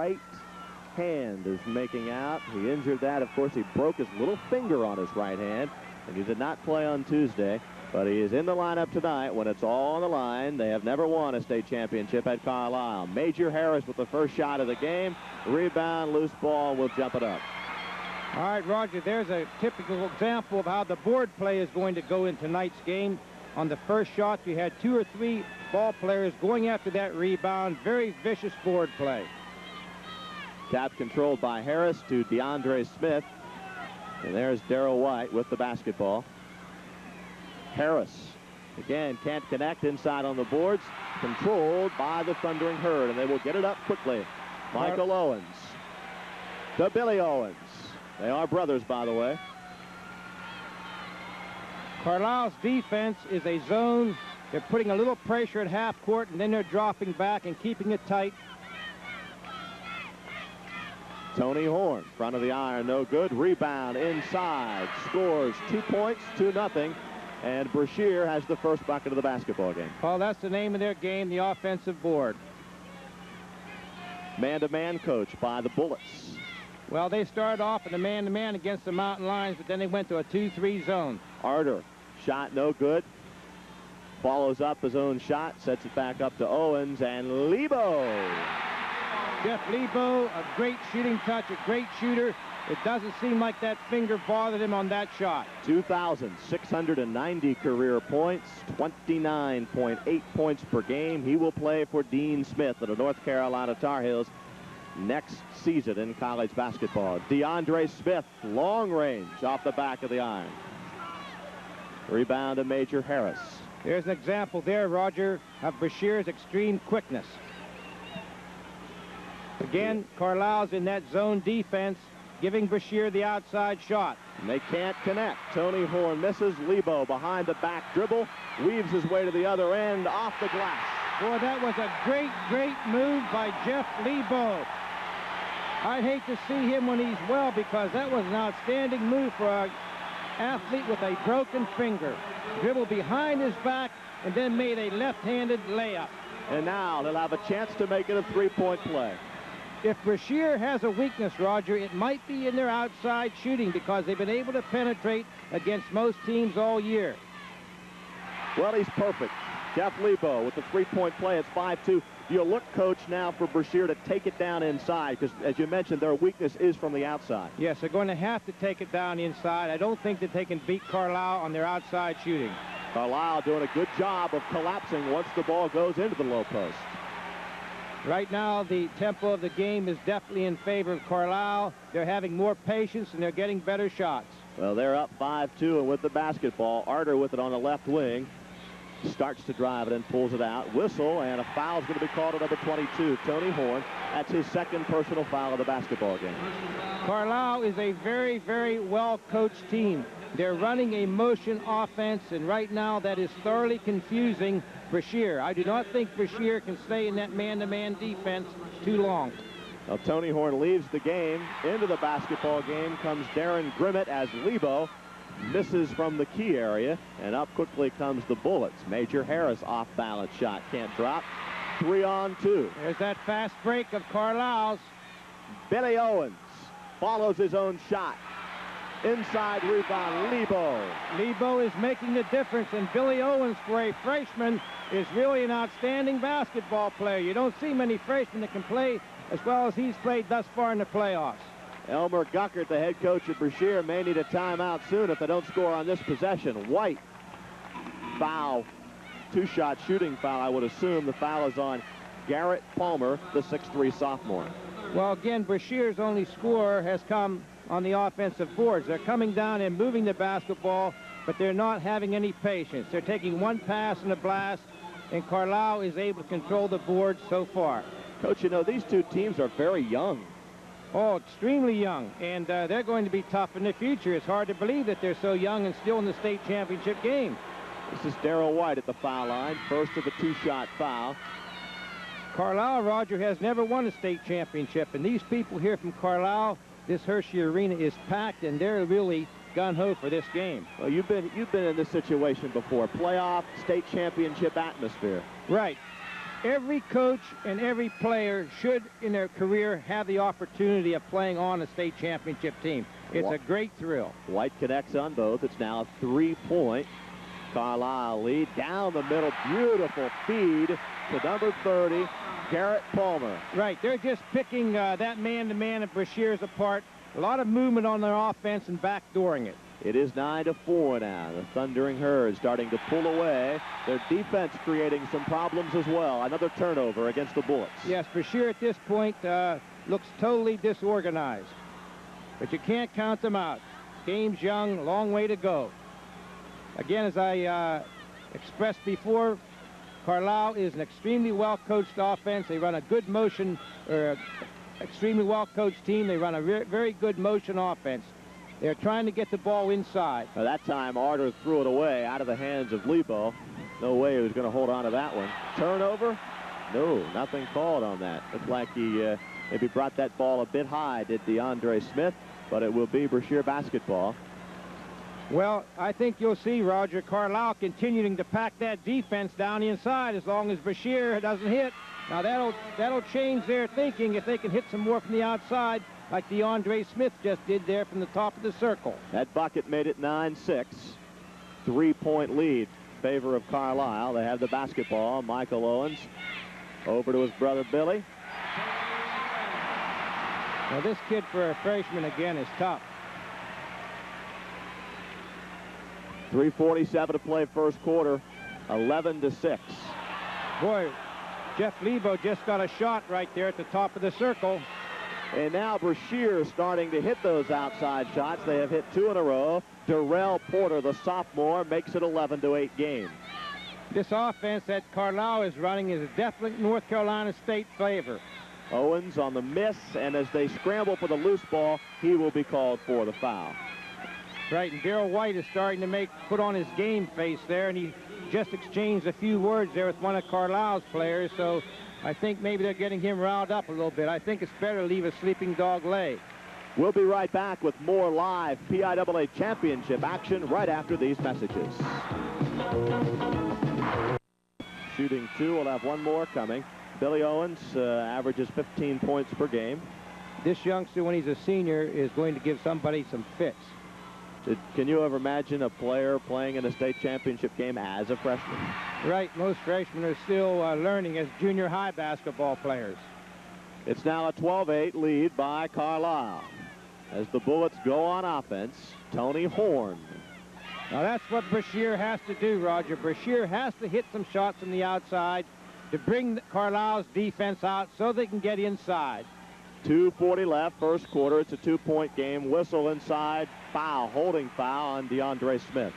right hand is making out. He injured that. Of course, he broke his little finger on his right hand, and he did not play on Tuesday. But he is in the lineup tonight when it's all on the line. They have never won a state championship at Carlisle. Major Harris with the first shot of the game. Rebound, loose ball, will jump it up. All right, Roger, there's a typical example of how the board play is going to go in tonight's game. On the first shot, you had 2 or 3 ball players going after that rebound. Very vicious board play. Tap controlled by Harris to DeAndre Smith. And there's Darrell White with the basketball. Harris, again, can't connect inside on the boards. Controlled by the Thundering Herd, and they will get it up quickly. Michael Owens to Billy Owens. They are brothers, by the way. Carlisle's defense is a zone. They're putting a little pressure at half court, and then they're dropping back and keeping it tight. Tony Horn, front of the iron, no good. Rebound inside, scores 2 points, 2-0. And Brashear has the first bucket of the basketball game. Well, that's the name of their game, the offensive board. Man-to-man coach by the Bullets. Well, they started off in a man-to-man against the Mountain Lions, but then they went to a 2-3 zone. Arter, shot no good. Follows up his own shot, sets it back up to Owens, and Lebo. Jeff Lebo, a great shooting touch, a great shooter. It doesn't seem like that finger bothered him on that shot. 2,690 career points, 29.8 points per game. He will play for Dean Smith of the North Carolina Tar Heels next season in college basketball. DeAndre Smith, long range off the back of the iron. Rebound to Major Harris. There's an example there, Roger, of Brashear's extreme quickness. Again, Carlisle's in that zone defense, giving Brashear the outside shot. And they can't connect. Tony Horn misses. Lebo behind the back dribble, weaves his way to the other end, off the glass. Boy, that was a great, great move by Jeff Lebo. I hate to see him when he's well, because that was an outstanding move for an athlete with a broken finger. Dribbled behind his back and then made a left-handed layup. And now they'll have a chance to make it a three-point play. If Brashear has a weakness, Roger, it might be in their outside shooting, because they've been able to penetrate against most teams all year. Well, he's perfect. Jeff Lebo with the three-point play. It's 5-2. You look, Coach, now for Brashear to take it down inside, because, as you mentioned, their weakness is from the outside. Yes, they're going to have to take it down inside. I don't think that they can beat Carlisle on their outside shooting. Carlisle doing a good job of collapsing once the ball goes into the low post. Right now, the tempo of the game is definitely in favor of Carlisle. They're having more patience, and they're getting better shots. Well, they're up 5-2, and with the basketball, Arter with it on the left wing. Starts to drive it and pulls it out. Whistle, and a foul is going to be called at number 22, Tony Horn. That's his second personal foul of the basketball game. Carlisle is a very, very well-coached team. They're running a motion offense, and right now that is thoroughly confusing Brashear. I do not think Brashear can stay in that man-to-man defense too long. Now, Tony Horn leaves the game. Into the basketball game comes Darren Grimmett as Lebo misses from the key area, and up quickly comes the Bullets. Major Harris off-balance shot, can't drop. 3-on-2. There's that fast break of Carlisle's. Billy Owens follows his own shot. Inside rebound, Lebo. Lebo is making the difference, and Billy Owens, for a freshman, is really an outstanding basketball player. You don't see many freshmen that can play as well as he's played thus far in the playoffs. Elmer Guckert, the head coach of Brashear, may need a timeout soon if they don't score on this possession. White, foul, two-shot shooting foul, I would assume. The foul is on Garrett Palmer, the 6'3 sophomore. Well, again, Brashear's only score has come on the offensive boards. They're coming down and moving the basketball, but they're not having any patience. They're taking one pass and a blast, and Carlisle is able to control the boards so far. Coach, you know, these two teams are very young. Oh, extremely young, and they're going to be tough in the future. It's hard to believe that they're so young and still in the state championship game. This is Darrell White at the foul line, first of the two-shot foul. Carlisle, Roger, has never won a state championship, and these people here from Carlisle, this Hershey Arena is packed, and they're really gung-ho for this game. Well, you've been in this situation before. Playoff, state championship atmosphere. Right. every coach and every player should, in their career, have the opportunity of playing on a state championship team. It's a great thrill. White connects on both. It's now a 3-point Carlisle lead. Down the middle, beautiful feed to number 30, Garrett Palmer. Right, they're just picking that man-to-man of Brashear's apart. A lot of movement on their offense and backdooring it. It is 9-4 now. The Thundering Herd starting to pull away. Their defense creating some problems as well. Another turnover against the Bullets. Yes, Brashear at this point looks totally disorganized. But you can't count them out. Game's young, long way to go. Again, as I expressed before, Carlisle is an extremely well-coached offense. They run a good motion, or extremely well-coached team. They run a very good motion offense. They're trying to get the ball inside. Well, that time, Arter threw it away out of the hands of Lebo. No way he was going to hold on to that one. Turnover? No, nothing called on that. Looked like he maybe brought that ball a bit high, did DeAndre Smith, but it will be Brashear basketball. Well, I think you'll see, Roger, Carlisle continuing to pack that defense down inside as long as Brashear doesn't hit. Now, that'll change their thinking if they can hit some more from the outside, like DeAndre Smith just did there from the top of the circle. That bucket made it 9-6. 3-point lead in favor of Carlisle. They have the basketball. Michael Owens over to his brother Billy. Now, this kid for a freshman, again, is tough. 3:47 to play first quarter. 11-6. Boy, Jeff Lebo just got a shot right there at the top of the circle. And now Brashear starting to hit those outside shots. They have hit 2 in a row. Darrell Porter, the sophomore, makes it 11-8 game. This offense that Carlisle is running is a definite North Carolina State flavor. Owens on the miss, and as they scramble for the loose ball, he will be called for the foul. Right, and Darrell White is starting to put on his game face there, and he just exchanged a few words there with one of Carlisle's players, so I think maybe they're getting him riled up a little bit. I think it's better to leave a sleeping dog lay. We'll be right back with more live PIAA championship action right after these messages. Shooting 2, we'll have one more coming. Billy Owens averages 15 points per game. This youngster, when he's a senior, is going to give somebody some fits. Can you ever imagine a player playing in a state championship game as a freshman? Right, most freshmen are still learning as junior high basketball players. It's now a 12-8 lead by Carlisle. As the Bullets go on offense, Tony Horn. Now that's what Brashear has to do, Roger. Brashear has to hit some shots from the outside to bring Carlisle's defense out so they can get inside. 2:40 left, first quarter. It's a 2-point game. Whistle inside, foul, holding foul on DeAndre Smith.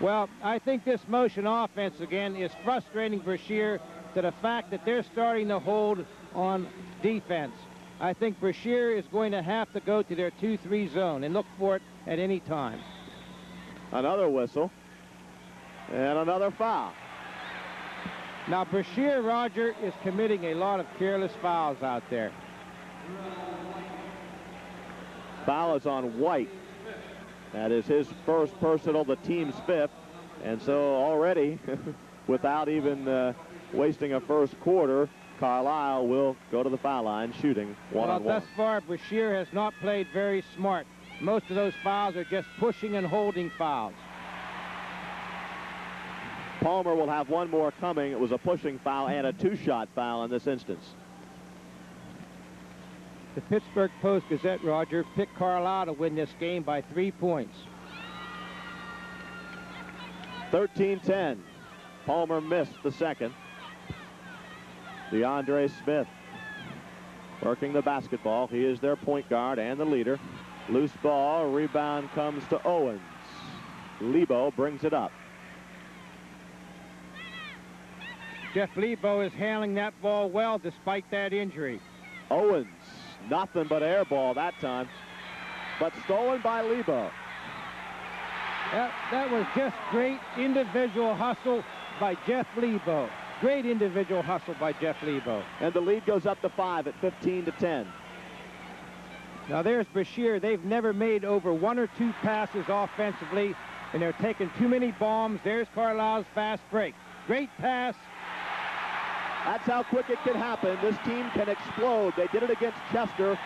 Well, I think this motion offense, again, is frustrating Brashear to the fact that they're starting to hold on defense. I think Brashear is going to have to go to their 2-3 zone and look for it at any time. Another whistle and another foul. Now, Brashear, Roger, is committing a lot of careless fouls out there. Foul is on White. That is his first personal, the team's 5th. And so already, without even wasting a first quarter, Carlisle will go to the foul line shooting one-on-one. Well, thus far, Brashear has not played very smart. Most of those fouls are just pushing and holding fouls. Palmer will have one more coming. It was a pushing foul and a 2-shot foul in this instance. The Pittsburgh Post-Gazette, Roger, picked Carlisle to win this game by 3 points. 13-10. Palmer missed the second. DeAndre Smith working the basketball. He is their point guard and the leader. Loose ball, rebound comes to Owens. Lebo brings it up. Jeff Lebo is handling that ball well despite that injury. Owens, nothing but air ball that time, but stolen by Lebo. That was just great individual hustle by Jeff Lebo. Great individual hustle by Jeff Lebo. And the lead goes up to 5 at 15-10. Now there's Brashear. They've never made over 1 or 2 passes offensively, and they're taking too many bombs. There's Carlisle's fast break. Great pass. That's how quick it can happen. This team can explode. They did it against Chester,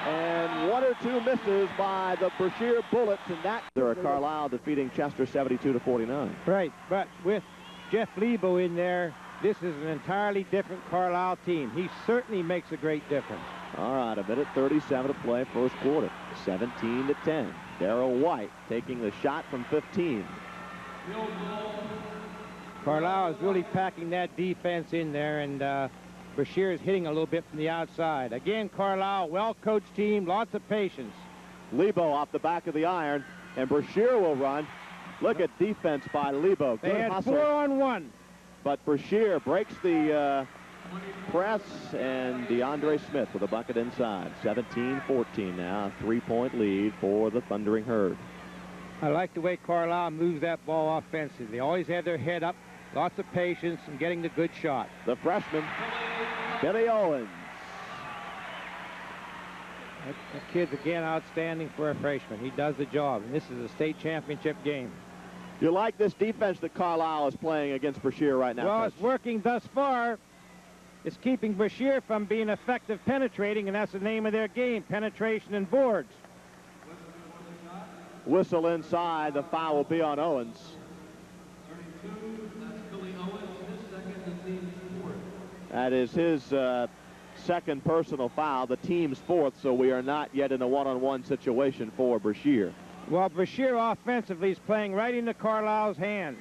and one or two misses by the Brashear Bullets, and that they're Carlisle defeating Chester 72-49. Right, but with Jeff Lebo in there, this is an entirely different Carlisle team. He certainly makes a great difference. All right, a minute 37 to play, first quarter. 17-10. Darrell White taking the shot from 15. Carlisle is really packing that defense in there, and Brashear is hitting a little bit from the outside. Again, Carlisle, well-coached team, lots of patience. Lebo off the back of the iron, and Brashear will run. Look at defense by Lebo. They had hustle. 4-on-1. But Brashear breaks the press, and DeAndre Smith with a bucket inside. 17-14 now, a 3-point lead for the Thundering Herd. I like the way Carlisle moves that ball offensively. They always have their head up, lots of patience, and getting the good shot. The freshman, Billy Owens. That kid's, again, outstanding for a freshman. He does the job, and this is a state championship game. You like this defense that Carlisle is playing against Brashear right now? Well, Coach? it's working thus far. It's keeping Brashear from being effective penetrating, and that's the name of their game, penetration and boards. Whistle inside. The foul will be on Owens. 32, that's Billy Owens, his second, the team's fourth. That is his second personal foul, the team's fourth, so we are not yet in a one-on-one situation for Brashear. Well, Brashear offensively is playing right into Carlisle's hands.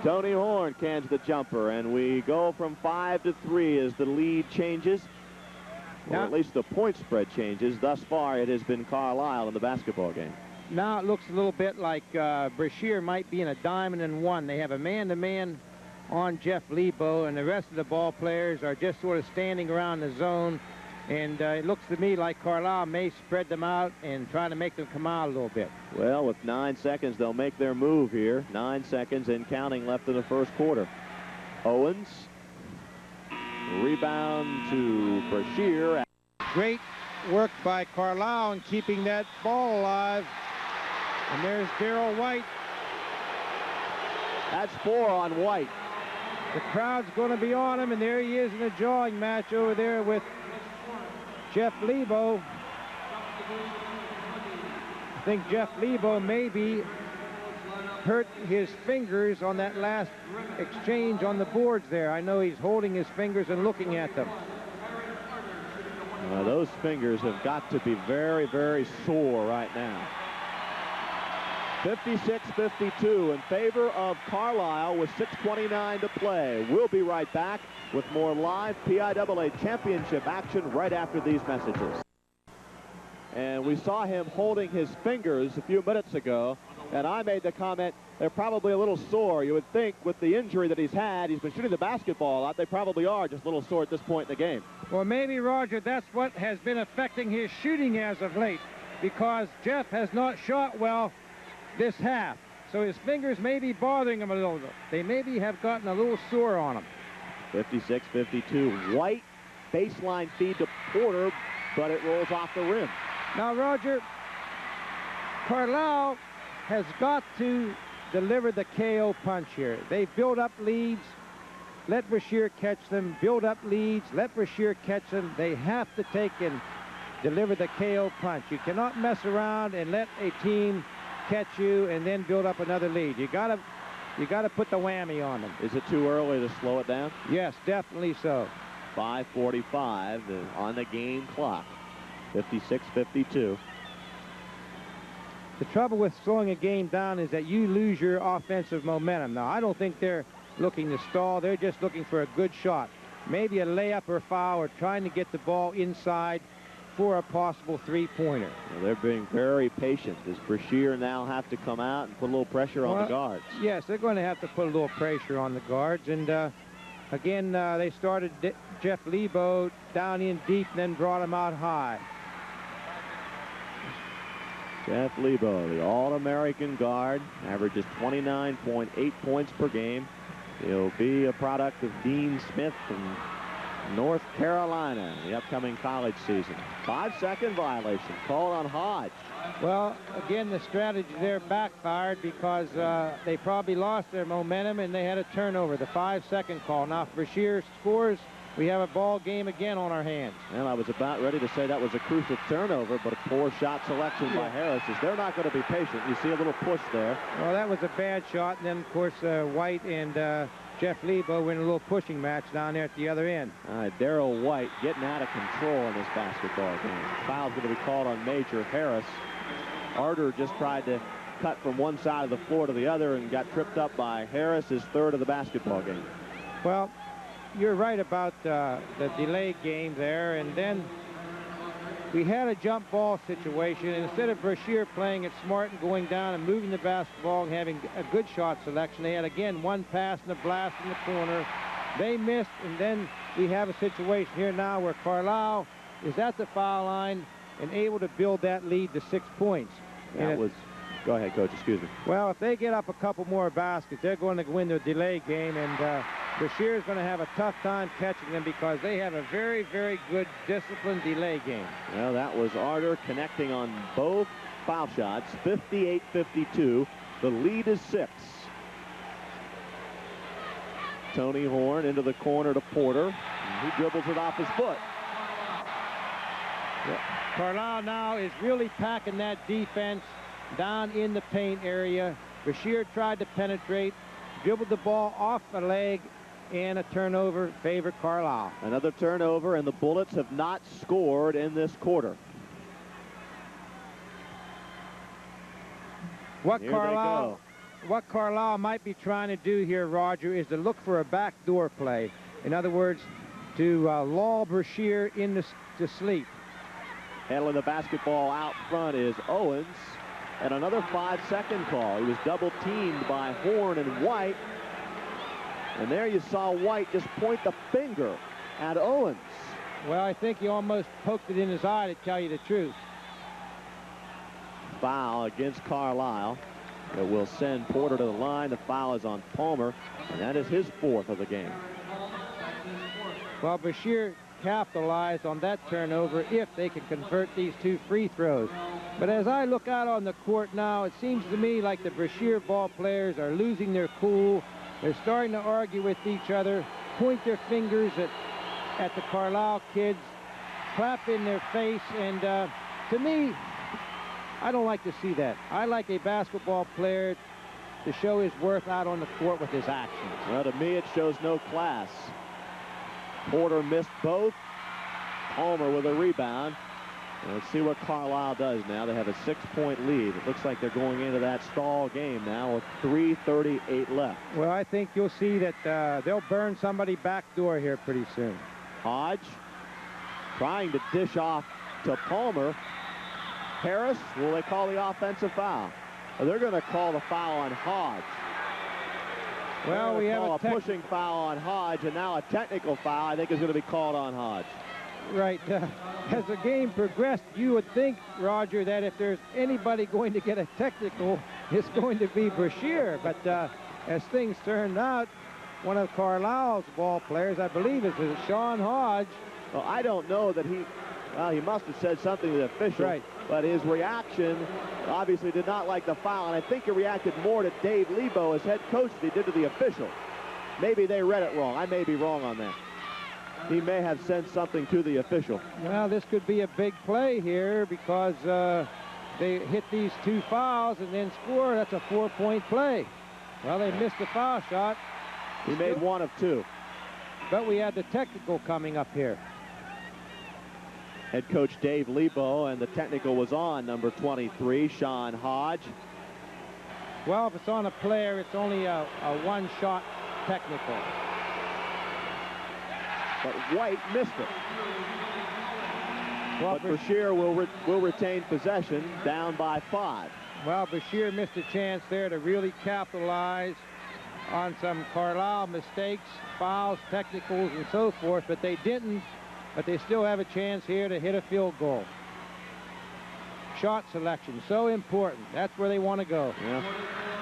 Tony Horn cans the jumper, and we go from 5-3 as the lead changes, or at least the point spread changes. Thus far, it has been Carlisle in the basketball game. Now it looks a little bit like Brashear might be in a diamond and one. They have a man-to-man on Jeff Lebo, and the rest of the ball players are just sort of standing around the zone. And it looks to me like Carlisle may spread them out and try to make them come out a little bit. Well, with 9 seconds, they'll make their move here. 9 seconds and counting left in the first quarter. Owens, rebound to Brashear. Great work by Carlisle in keeping that ball alive. And there's Darrell White. That's 4 on White. The crowd's going to be on him, and there he is in a jawing match over there with Jeff Lebo. I think Jeff Lebo maybe hurt his fingers on that last exchange on the boards there. I know he's holding his fingers and looking at them. Those fingers have got to be very, very sore right now. 56-52 in favor of Carlisle with 6:29 to play. We'll be right back with more live PIAA championship action right after these messages. And we saw him holding his fingers a few minutes ago, and I made the comment they're probably a little sore. You would think with the injury that he's had, he's been shooting the basketball a lot, they probably are just a little sore at this point in the game. Well, maybe, Roger, that's what has been affecting his shooting as of late, because Jeff has not shot well this half. So his fingers may be bothering him a little. They maybe have gotten a little sore on him. 56-52. White baseline feed to Porter, but it rolls off the rim. Now, Roger, Carlisle has got to deliver the KO punch here. They build up leads, let Brashear catch them, build up leads, let Brashear catch them. They have to take and deliver the KO punch. You cannot mess around and let a team catch you and then build up another lead. You gotta put the whammy on them. Is it too early to slow it down? Yes, definitely so. 5:45 on the game clock. 56-52. The trouble with slowing a game down is that you lose your offensive momentum. Now, I don't think they're looking to stall. They're just looking for a good shot. Maybe a layup or foul, or trying to get the ball inside for a possible three-pointer. Well, they're being very patient. Does Brashear now have to come out and put a little pressure on the guards? Yes, they're going to have to put a little pressure on the guards. And again, they started Jeff Lebo down in deep and then brought him out high. Jeff Lebo, the All-American guard, averages 29.8 points per game. He'll be a product of Dean Smith and North Carolina, the upcoming college season. 5-second violation called on Hodge. Well, again, the strategy there backfired because they probably lost their momentum and they had a turnover, the 5-second call. Now, if Brashear scores, we have a ball game again on our hands. Well, I was about ready to say that was a crucial turnover, but a poor shot selection by Harris is they're not going to be patient. You see a little push there. Well, that was a bad shot, and then, of course, White and Jeff Lebo were in a little pushing match down there at the other end. All right, Darrell White getting out of control in this basketball game. Foul's going to be called on Major Harris. Arter just tried to cut from one side of the floor to the other and got tripped up by Harris, his third of the basketball game. Well, you're right about the delayed game there, and then we had a jump ball situation. Instead of Brashear playing it smart and going down and moving the basketball and having a good shot selection, they had, again, one pass and a blast in the corner. They missed, and then we have a situation here now where Carlisle is at the foul line and able to build that lead to 6 points. That was... Go ahead, Coach. Excuse me. Well, if they get up a couple more baskets, they're going to win the delay game, and Brashear is going to have a tough time catching them because they have a very, very good disciplined delay game. Well, that was Arter connecting on both foul shots, 58-52. The lead is 6. Tony Horn into the corner to Porter. He dribbles it off his foot. Carlisle now is really packing that defense down in the paint area. Brashear tried to penetrate, dribbled the ball off the leg, and a turnover favored Carlisle. Another turnover, and the Bullets have not scored in this quarter. What Carlisle might be trying to do here, Roger, is to look for a backdoor play. In other words, to lull Brashear into sleep. Handling the basketball out front is Owens. And another 5-second call. He was double teamed by Horn and White. And there you saw White just point the finger at Owens. Well, I think he almost poked it in his eye, to tell you the truth. Foul against Carlisle. It will send Porter to the line. The foul is on Palmer, and that is his 4th of the game. Well, Brashear capitalized on that turnover if they can convert these 2 free throws. But as I look out on the court now, it seems to me like the Brashear ball players are losing their cool. They're starting to argue with each other, point their fingers at the Carlisle kids, clap in their face, and to me, I don't like to see that. I like a basketball player to show his worth out on the court with his actions. Well, to me, it shows no class. Porter missed both. Palmer with a rebound. And let's see what Carlisle does now. They have a 6-point lead. It looks like they're going into that stall game now with 3:38 left. Well, I think you'll see that they'll burn somebody backdoor here pretty soon. Hodge trying to dish off to Palmer. Harris, will they call the offensive foul? Well, they're going to call the foul on Hodge. Well, we have a pushing foul on Hodge, and now a technical foul I think is going to be called on Hodge. Right. As the game progressed, you would think, Roger, that if there's anybody going to get a technical, it's going to be Brashear. But as things turned out, one of Carlisle's ball players, I believe is Sean Hodge. Well, I don't know that he must have said something to the official. Right. But his reaction obviously did not like the foul, and I think he reacted more to Dave Lebo as head coach than he did to the official. Maybe they read it wrong. I may be wrong on that. He may have sent something to the official. Well, this could be a big play here because they hit these 2 fouls and then score. That's a 4-point play. Well, they missed the foul shot. He made 1 of 2. But we had the technical coming up here. Head coach Dave Lebo, and the technical was on number 23, Sean Hodge. Well, if it's on a player, it's only a 1-shot technical. But White missed it. Well, but Brashear will retain possession, down by 5. Well, Brashear missed a chance there to really capitalize on some Carlisle mistakes, fouls, technicals, and so forth, but they didn't. But they still have a chance here to hit a field goal. Shot selection, so important. That's where they want to go. Yeah,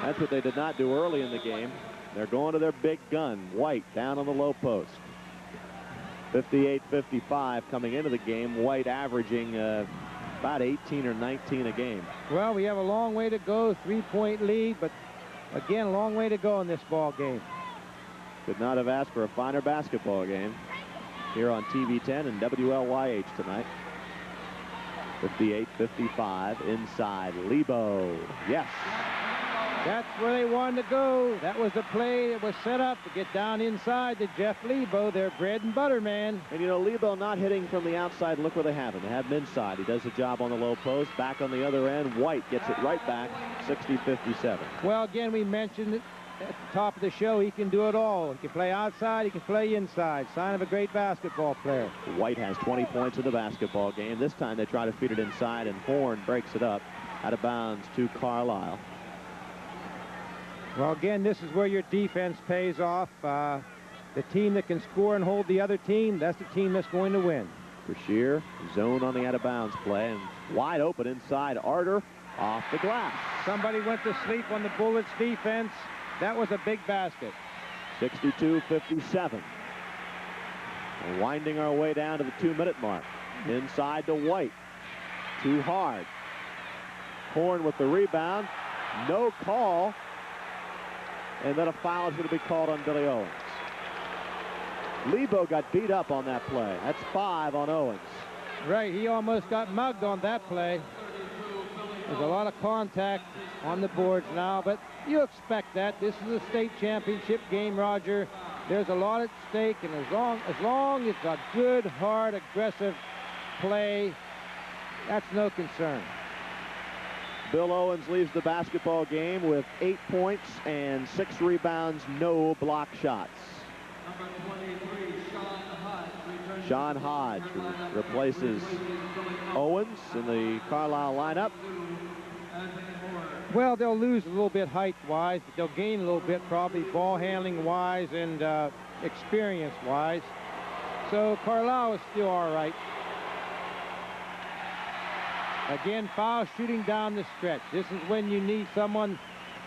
that's what they did not do early in the game. They're going to their big gun. White down on the low post. 58-55 coming into the game. White averaging about 18 or 19 a game. Well, we have a long way to go, 3-point lead, but again, a long way to go in this ball game. Could not have asked for a finer basketball game here on TV 10 and WLYH tonight. 58-55 inside. Lebo. Yes. That's where they wanted to go. That was the play that was set up to get down inside to Jeff Lebo, their bread and butter man. And you know, Lebo not hitting from the outside. Look where they have him. They have him inside. He does the job on the low post. Back on the other end, White gets it right back, 60-57. Well, again, we mentioned it at the top of the show. He can do it all. He can play outside. He can play inside. Sign of a great basketball player. White has 20 points in the basketball game. This time they try to feed it inside, and Horn breaks it up out of bounds to Carlisle. Well, again, this is where your defense pays off. The team that can score and hold the other team, that's the team that's going to win. Brashear, zone on the out-of-bounds play, and wide open inside. Arter off the glass. Somebody went to sleep on the Bullets' defense. That was a big basket. 62-57. We're winding our way down to the 2-minute mark. Inside to White. Too hard. Horn with the rebound. No call. And then a foul is going to be called on Billy Owens. Lebo got beat up on that play. That's 5 on Owens. Right, he almost got mugged on that play. There's a lot of contact on the boards now, but you expect that. This is a state championship game, Roger. There's a lot at stake, and as long as it's a good, hard, aggressive play, that's no concern. Bill Owens leaves the basketball game with 8 points and 6 rebounds, no block shots. Number 23, Sean Hodge replaces Owens in the Carlisle lineup. Well, they'll lose a little bit height-wise, but they'll gain a little bit probably ball handling-wise and experience-wise. So Carlisle is still all right. Again, foul shooting down the stretch. This is when you need someone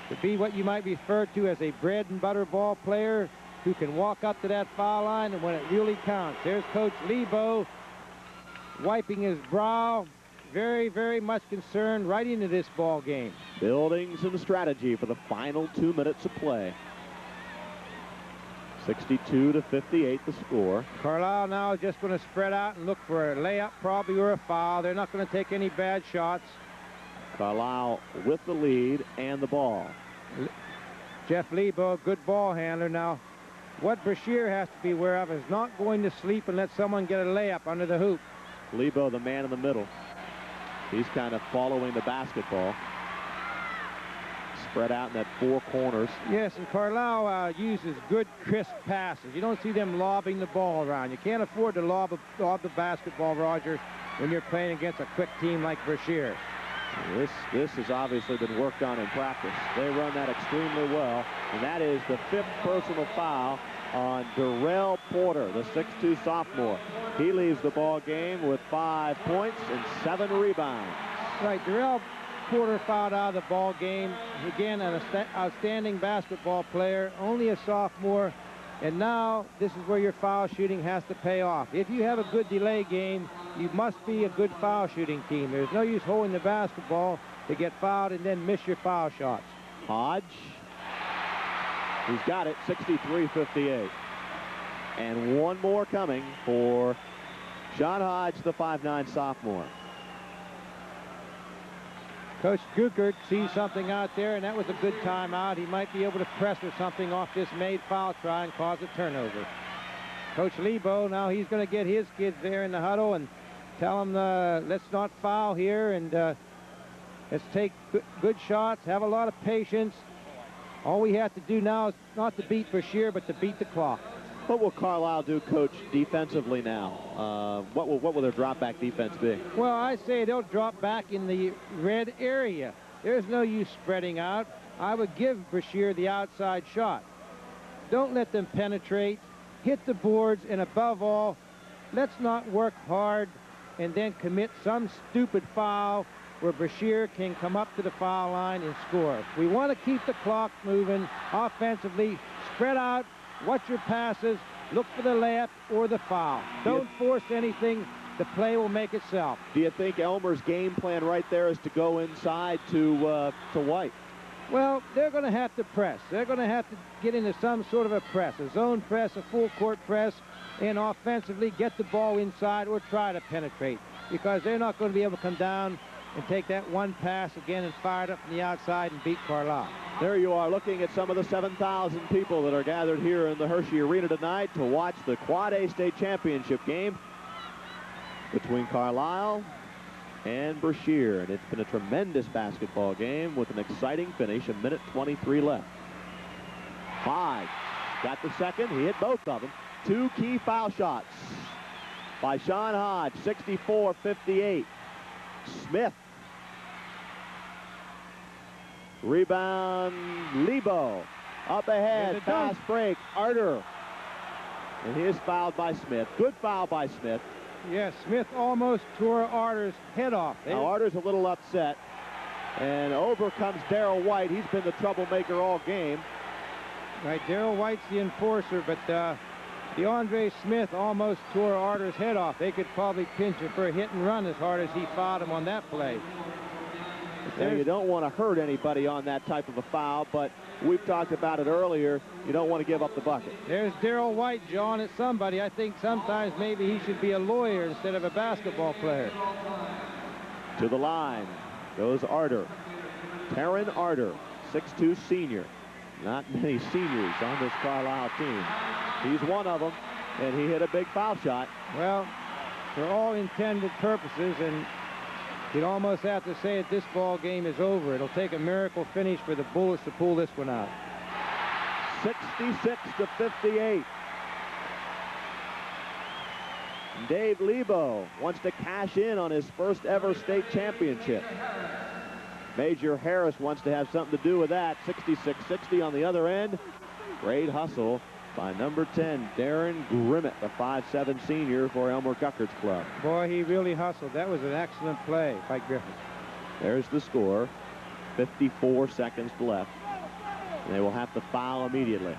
to be what you might refer to as a bread and butter ball player who can walk up to that foul line and when it really counts. There's Coach Lebo wiping his brow, very, very much concerned right into this ball game. Building some strategy for the final 2 minutes of play. 62-58 the score. Carlisle now is just going to spread out and look for a layup probably or a foul. They're not going to take any bad shots. Carlisle with the lead and the ball. Jeff Lebo, a good ball handler. Now, what Brashear has to be aware of is not going to sleep and let someone get a layup under the hoop. Lebo, the man in the middle. He's kind of following the basketball. Spread out in that 4 corners. Yes, and Carlisle uses good, crisp passes. You don't see them lobbing the ball around. You can't afford to lob the basketball, Roger, when you're playing against a quick team like Brashear. This has obviously been worked on in practice. They run that extremely well, and that is the 5th personal foul on Darrell Porter, the 6'2 sophomore. He leaves the ball game with 5 points and 7 rebounds. Right, Darrell Porter fouled out of the ball game. Again, an outstanding basketball player, only a sophomore. And now this is where your foul shooting has to pay off. If you have a good delay game, you must be a good foul shooting team. There's no use holding the basketball to get fouled and then miss your foul shots. Hodge, he's got it, 63-58. And one more coming for Sean Hodge, the 5'9 sophomore. Coach Gukert sees something out there, and that was a good timeout. He might be able to press or something off this made foul try and cause a turnover. Coach Lebo, now he's going to get his kids there in the huddle and tell them, let's not foul here, and let's take good shots, have a lot of patience. All we have to do now is not to beat Brashear, but to beat the clock. What will Carlisle do, Coach, defensively now? What will their drop-back defense be? Well, I say they'll drop back in the red area. There's no use spreading out. I would give Brashear the outside shot. Don't let them penetrate. Hit the boards, and above all, let's not work hard and then commit some stupid foul where Brashear can come up to the foul line and score. We want to keep the clock moving offensively. Spread out. Watch your passes. look for the layup or the foul. Don't force anything. The play will make itself. Do you think Elmer's game plan right there is to go inside to White? Well, they're going to have to press. They're going to have to get into some sort of a press, a zone press, a full court press, and offensively get the ball inside or try to penetrate, because they're not going to be able to come down and take that one pass again and fire it up from the outside and beat Carlisle. There you are, looking at some of the 7,000 people that are gathered here in the Hershey Arena tonight to watch the Quad A State Championship game between Carlisle and Brashear. And it's been a tremendous basketball game with an exciting finish. 1:23 left. 5. Got the second. He hit both of them. 2 key foul shots by Sean Hodge, 64-58. Smith. Rebound, Lebo. Up ahead, fast break, Arter. And he is fouled by Smith. Good foul by Smith. Yes, Smith almost tore Arter's head off. Now Arter's a little upset. And over comes Darrell White. He's been the troublemaker all game. Right, Darrell White's the enforcer, but DeAndre Smith almost tore Arter's head off. They could probably pinch him for a hit and run as hard as he fouled him on that play. Now, you don't want to hurt anybody on that type of a foul, but we've talked about it earlier. You don't want to give up the bucket. There's Darrell White, John, at somebody. I think sometimes maybe he should be a lawyer instead of a basketball player. To the line goes Arter. Taryn Arter, 6'2" senior. Not many seniors on this Carlisle team. He's one of them, and he hit a big foul shot. Well, for all intended purposes, and you'd almost have to say that this ball game is over. It'll take a miracle finish for the Bullets to pull this one out. 66-58. Dave Lebo wants to cash in on his first ever state championship. Major Harris wants to have something to do with that. 66-60 on the other end. Great hustle by number 10, Darren Grimmett, the 5'7" senior for Elmer Guckert's club. Boy, he really hustled. That was an excellent play by Griffith. There's the score. 54 seconds left. And they will have to foul immediately.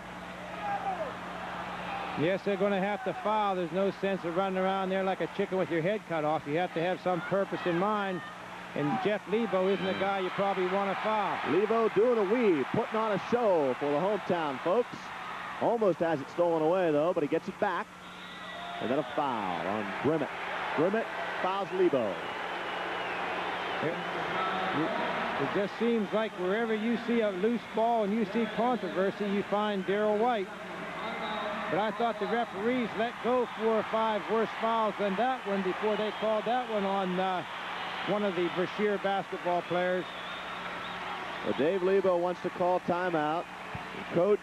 Yes, they're going to have to foul. There's no sense of running around there like a chicken with your head cut off. You have to have some purpose in mind. And Jeff Lebo isn't a guy you probably want to foul. Lebo doing a weave, putting on a show for the hometown folks. Almost has it stolen away, though, but he gets it back. And then a foul on Grimmett. Grimmett fouls Lebo. It just seems like wherever you see a loose ball and you see controversy, you find Darrell White. But I thought the referees let go 4 or 5 worse fouls than that one before they called that one on one of the Brashear basketball players. Well, Dave Lebo wants to call timeout. Coach,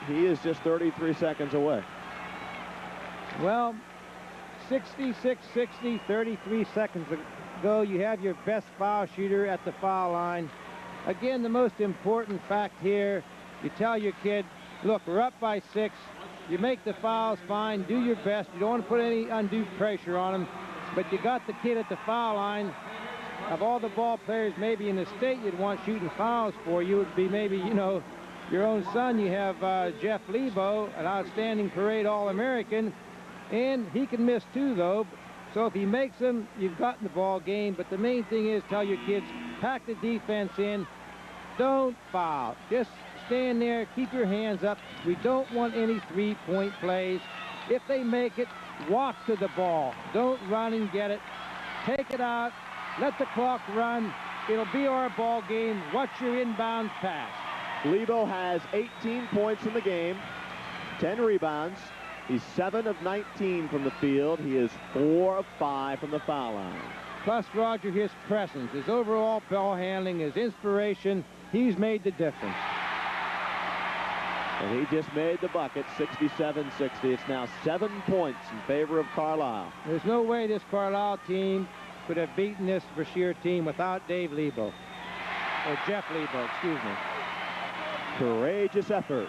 he is just 33 seconds away. Well, 66-60, 33 seconds ago, you have your best foul shooter at the foul line. Again, the most important fact here, you tell your kid, look, we're up by 6. You make the fouls, fine, do your best. You don't want to put any undue pressure on him, but you got the kid at the foul line. Of all the ball players maybe in the state you'd want shooting fouls for, you would be maybe, you know, your own son. You have Jeff Lebo, an outstanding parade All-American, and he can miss too, though. So if he makes them, you've gotten the ball game. But the main thing is tell your kids, pack the defense in, don't foul. Just stand there, keep your hands up. We don't want any three-point plays. If they make it, walk to the ball. Don't run and get it. Take it out. Let the clock run. It'll be our ball game. Watch your inbound pass. Lebo has 18 points in the game, 10 rebounds. He's 7 of 19 from the field. He is 4 of 5 from the foul line. Plus, Roger, his presence, his overall ball handling, his inspiration, he's made the difference. And he just made the bucket, 67-60. It's now 7 points in favor of Carlisle. There's no way this Carlisle team could have beaten this Brashear team without Dave Lebo. Or Jeff Lebo, excuse me. Courageous effort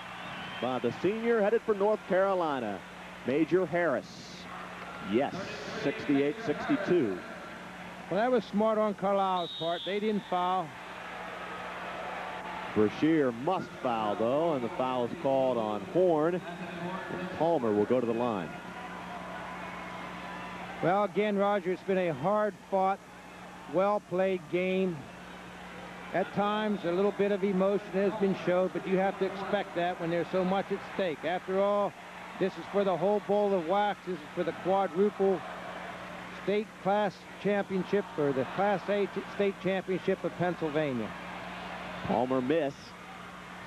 by the senior headed for North Carolina, Major Harris. Yes, 68-62. Well, that was smart on Carlisle's part. They didn't foul. Brashear must foul, though, and the foul is called on Horn. And Palmer will go to the line. Well, again, Roger, it's been a hard-fought, well-played game. At times, a little bit of emotion has been showed, but you have to expect that when there's so much at stake. After all, this is for the whole bowl of wax. This is for the quadruple state class championship, or the Class A state championship of Pennsylvania. Palmer miss.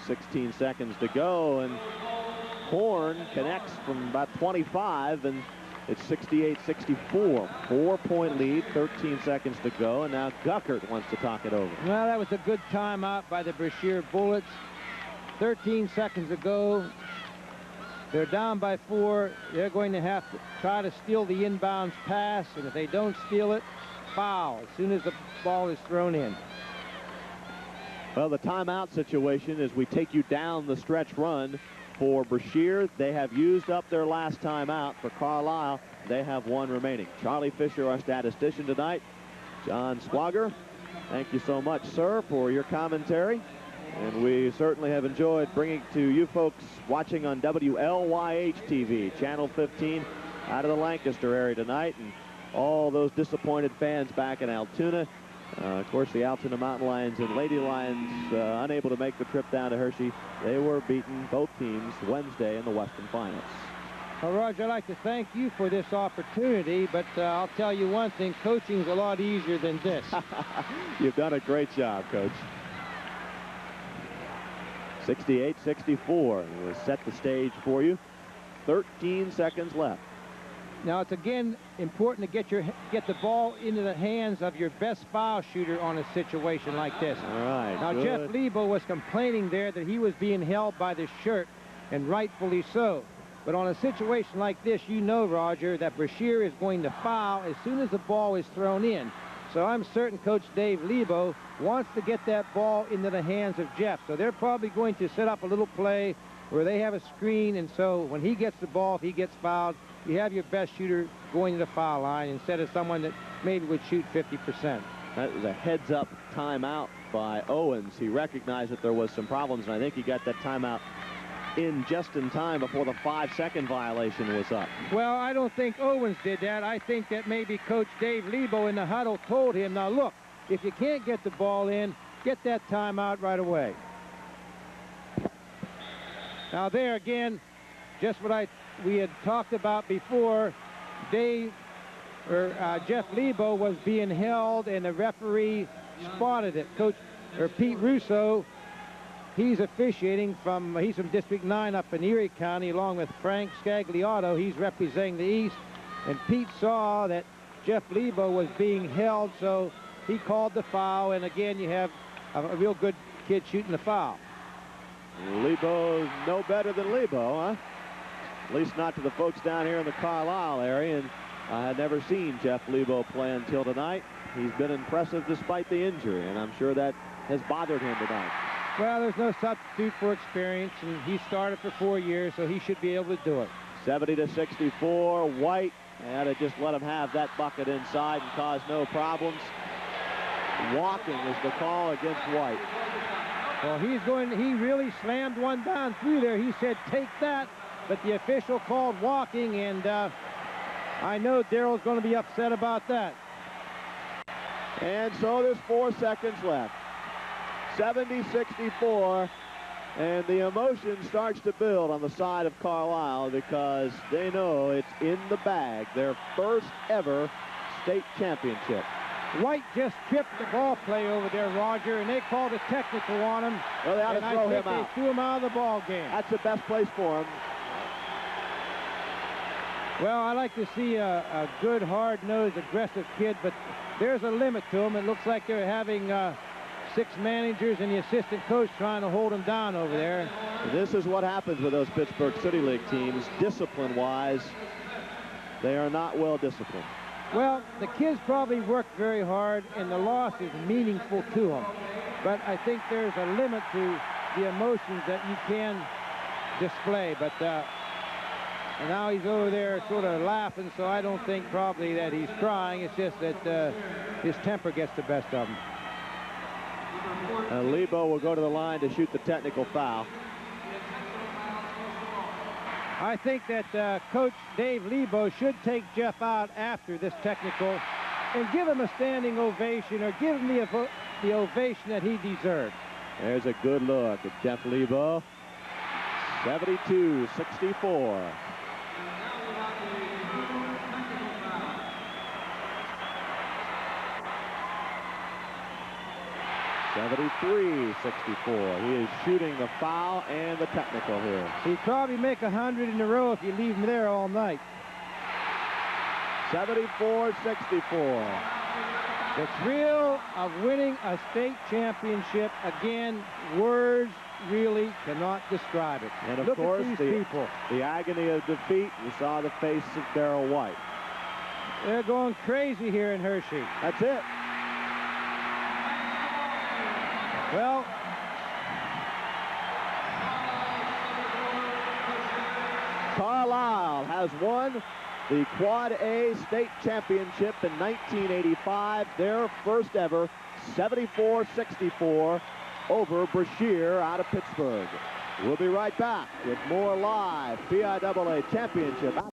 16 seconds to go, and Horn connects from about 25, and it's 68-64. 4-point lead, 13 seconds to go, and now Guckert wants to talk it over. Well, that was a good timeout by the Brashear Bullets. 13 seconds to go. They're down by 4. They're going to have to try to steal the inbounds pass, and if they don't steal it, foul as soon as the ball is thrown in. Well, the timeout situation is we take you down the stretch run for Brashear. They have used up their last timeout. For Carlisle, they have 1 remaining. Charlie Fisher, our statistician tonight. John Swagger, thank you so much, sir, for your commentary. And we certainly have enjoyed bringing to you folks watching on WLYH TV, Channel 15, out of the Lancaster area tonight. And all those disappointed fans back in Altoona. Of course, the Altoona Mountain Lions and Lady Lions unable to make the trip down to Hershey. They were beaten, both teams, Wednesday in the Western Finals. Well, Roger, I'd like to thank you for this opportunity, but I'll tell you one thing, coaching's a lot easier than this. You've done a great job, Coach. 68-64 will set the stage for you. 13 seconds left. Now, it's again important to get the ball into the hands of your best foul shooter on a situation like this. All right. Now, good. Jeff Lebo was complaining there that he was being held by the shirt, and rightfully so. But on a situation like this, you know, Roger, that Brashear is going to foul as soon as the ball is thrown in. So I'm certain Coach Dave Lebo wants to get that ball into the hands of Jeff. So they're probably going to set up a little play where they have a screen, and so when he gets the ball, if he gets fouled, you have your best shooter going to the foul line instead of someone that maybe would shoot 50%. That was a heads-up timeout by Owens. He recognized that there was some problems, and I think he got that timeout in just in time before the 5-second violation was up. Well, I don't think Owens did that. I think that maybe Coach Dave Lebo in the huddle told him, now look, if you can't get the ball in, get that timeout right away. Now there again, just what we had talked about before, Jeff Lebo was being held, and the referee spotted it. Pete Russo, he's officiating he's from District 9 up in Erie County, along with Frank Scagliotto. He's representing the East, and Pete saw that Jeff Lebo was being held, so he called the foul, and again, you have a real good kid shooting the foul. Lebo's no better than Lebo, huh? At least not to the folks down here in the Carlisle area, and I had never seen Jeff Lebo play until tonight. He's been impressive despite the injury, and I'm sure that has bothered him tonight. Well, there's no substitute for experience, and he started for 4 years, so he should be able to do it. 70-64, White had to just let him have that bucket inside and cause no problems. Walking is the call against White. Well, he really slammed one down through there. He said, take that, but the official called walking, and I know Darrell's going to be upset about that. And so there's 4 seconds left. 70-64, and the emotion starts to build on the side of Carlisle because they know it's in the bag, their first ever state championship. White just tripped the ball play over there, Roger, and they called a technical on him. Well, they ought to throw him out. They threw him out of the ball game. That's the best place for him. Well, I like to see a good, hard-nosed, aggressive kid, but there's a limit to him. It looks like they're having 6 managers and the assistant coach trying to hold him down over there. This is what happens with those Pittsburgh City League teams. Discipline-wise, they are not well disciplined. Well, the kids probably worked very hard, and the loss is meaningful to them. But I think there's a limit to the emotions that you can display. But now he's over there sort of laughing, so I don't think probably that he's crying. It's just that his temper gets the best of him. Lebo will go to the line to shoot the technical foul. I think that Coach Dave Lebo should take Jeff out after this technical and give him a standing ovation, or give him the ovation that he deserved. There's a good look at Jeff Lebo. 72-64. 73-64. He is shooting the foul and the technical here. He'd probably make 100 in a row if you leave him there all night. 74-64. The thrill of winning a state championship, again, words really cannot describe it. And of Look course, at these people. the agony of defeat. You saw the face of Darrell White. They're going crazy here in Hershey. That's it. Well, Carlisle has won the Quad A state championship in 1985, their first ever, 74-64 over Brashear out of Pittsburgh. We'll be right back with more live PIAA championship.